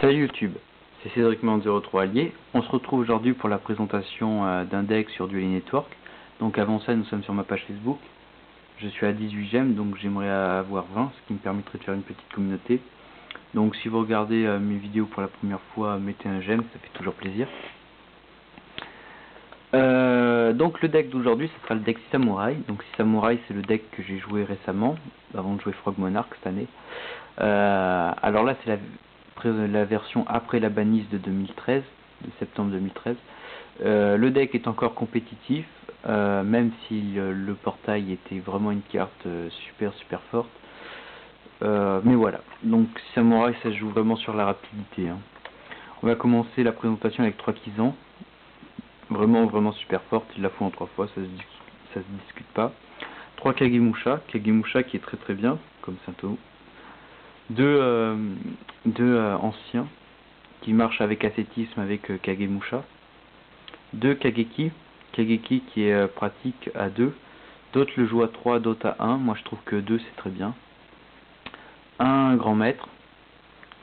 Salut YouTube, c'est Cédricman03 Allier. On se retrouve aujourd'hui pour la présentation d'un deck sur Dueling Network. Donc avant ça, nous sommes sur ma page Facebook. Je suis à 18 j'aime, donc j'aimerais avoir 20, ce qui me permettrait de faire une petite communauté. Donc si vous regardez mes vidéos pour la première fois, mettez un j'aime, ça fait toujours plaisir. Donc le deck d'aujourd'hui, ce sera le deck Samouraï. Donc Samouraï, c'est le deck que j'ai joué récemment, avant de jouer Frog Monarch cette année. Alors là, c'est la version après la bannisse de 2013, de septembre 2013. Le deck est encore compétitif, même si le portail était vraiment une carte super forte. Mais voilà, donc Samouraï, ça se joue vraiment sur la rapidité, hein. On va commencer la présentation avec 3 Kizan, vraiment super forte. Il la faut en 3 fois, ça se discute pas. 3 Kagemusha qui est très bien, comme Sato. Deux anciens qui marchent avec ascétisme avec Kagemusha. 2 Kageki qui est pratique à 2. D'autres le jouent à 3, d'autres à 1. Moi je trouve que 2 c'est très bien. Un grand maître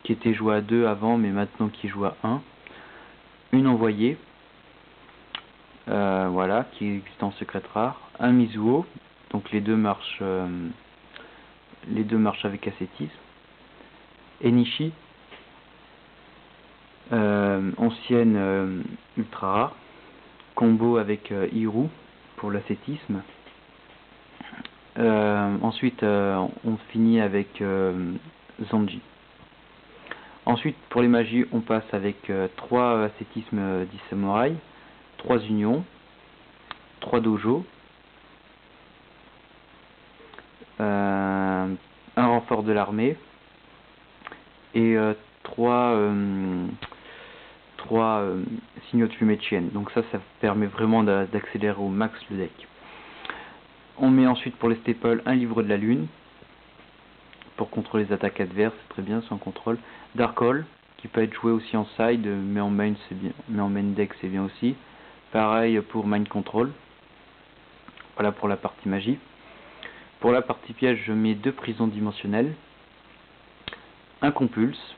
qui était joué à 2 avant, mais maintenant qui joue à 1. Une envoyée, voilà, qui existe en secret rare. Un Mizuo, donc les deux marchent avec ascétisme. Enishi, ancienne ultra rare. Combo avec Hiru pour l'ascétisme. Ensuite, on finit avec Zanji. Ensuite, pour les magies, on passe avec 3 ascétismes 10 samouraïs, 3 unions, 3 dojo, un renfort de l'armée et 3 signaux de fumée de chienne. Donc ça permet vraiment d'accélérer au max le deck. On met ensuite pour les staples un livre de la lune pour contrôler les attaques adverses, c'est très bien, sans contrôle. Dark Hole qui peut être joué aussi en side, mais en main c'est bien, mais en main deck c'est bien aussi. Pareil pour Mind Control. Voilà pour la partie magie. Pour la partie piège, je mets 2 prisons dimensionnelles, un compulse,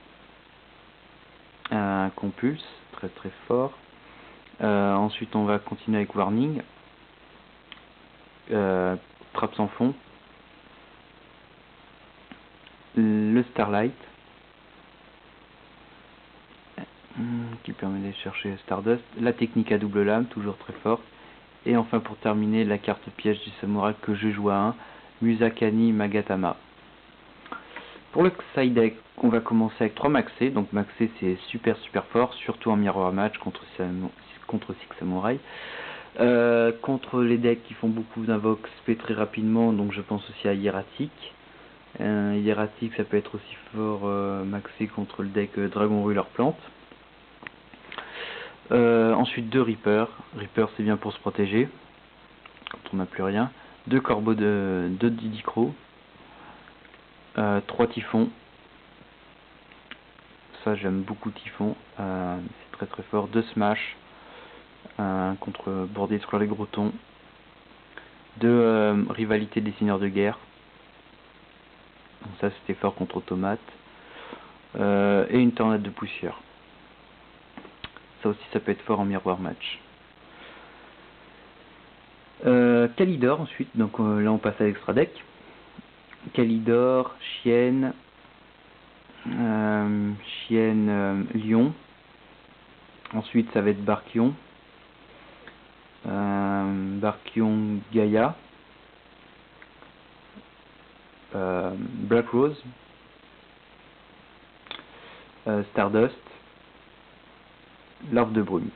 très fort. Ensuite on va continuer avec Warning, Trappe sans fond, le Starlight qui permet d'aller chercher Stardust, la technique à double lame, toujours très forte, et enfin pour terminer la carte piège du samouraï que je joue à 1, Musakani Magatama. Pour le side deck, on va commencer avec 3 maxés. Donc maxé c'est super fort, surtout en miroir match contre 6 samouraïs. Contre les decks qui font beaucoup d'invoques spé très rapidement, donc je pense aussi à Hieratic. Hieratic ça peut être aussi fort maxé contre le deck Dragon Ruler Plante. Ensuite 2 Reaper. Reaper c'est bien pour se protéger quand on n'a plus rien. 2 Corbeaux de Didicro. 3 Typhons. Ça j'aime beaucoup Typhon, c'est très fort. 2 Smash contre bordé sur les gros tons. 2 Rivalité des seigneurs de guerre. Donc ça c'était fort contre Automate. Et une tornade de poussière. Ça aussi ça peut être fort en miroir match. Kalidor ensuite, donc là on passe à l'extra deck. Kalidor, Chienne, Lion. Ensuite ça va être Barkion, Barkion Gaïa, Black Rose, Stardust, Larve de brume.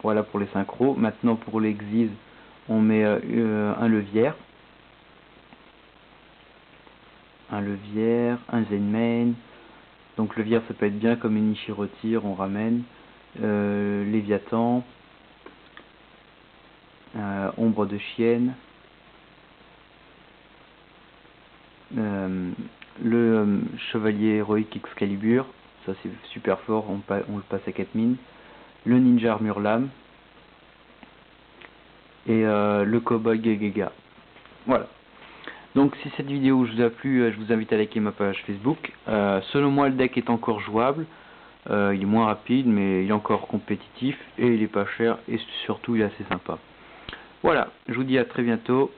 Voilà pour les synchros. Maintenant pour les Xyz, on met un levière, un Zenmain. Donc levière ça peut être bien comme Enishi retire, on ramène. Léviathan, Ombre de chienne, le chevalier héroïque Excalibur, ça c'est super fort, on le passe à 4 mines. Le ninja armure lame et le cowboy Gegega. Voilà. Donc si cette vidéo vous a plu, je vous invite à liker ma page Facebook. Selon moi, le deck est encore jouable. Il est moins rapide, mais il est encore compétitif et il est pas cher et surtout il est assez sympa. Voilà, je vous dis à très bientôt.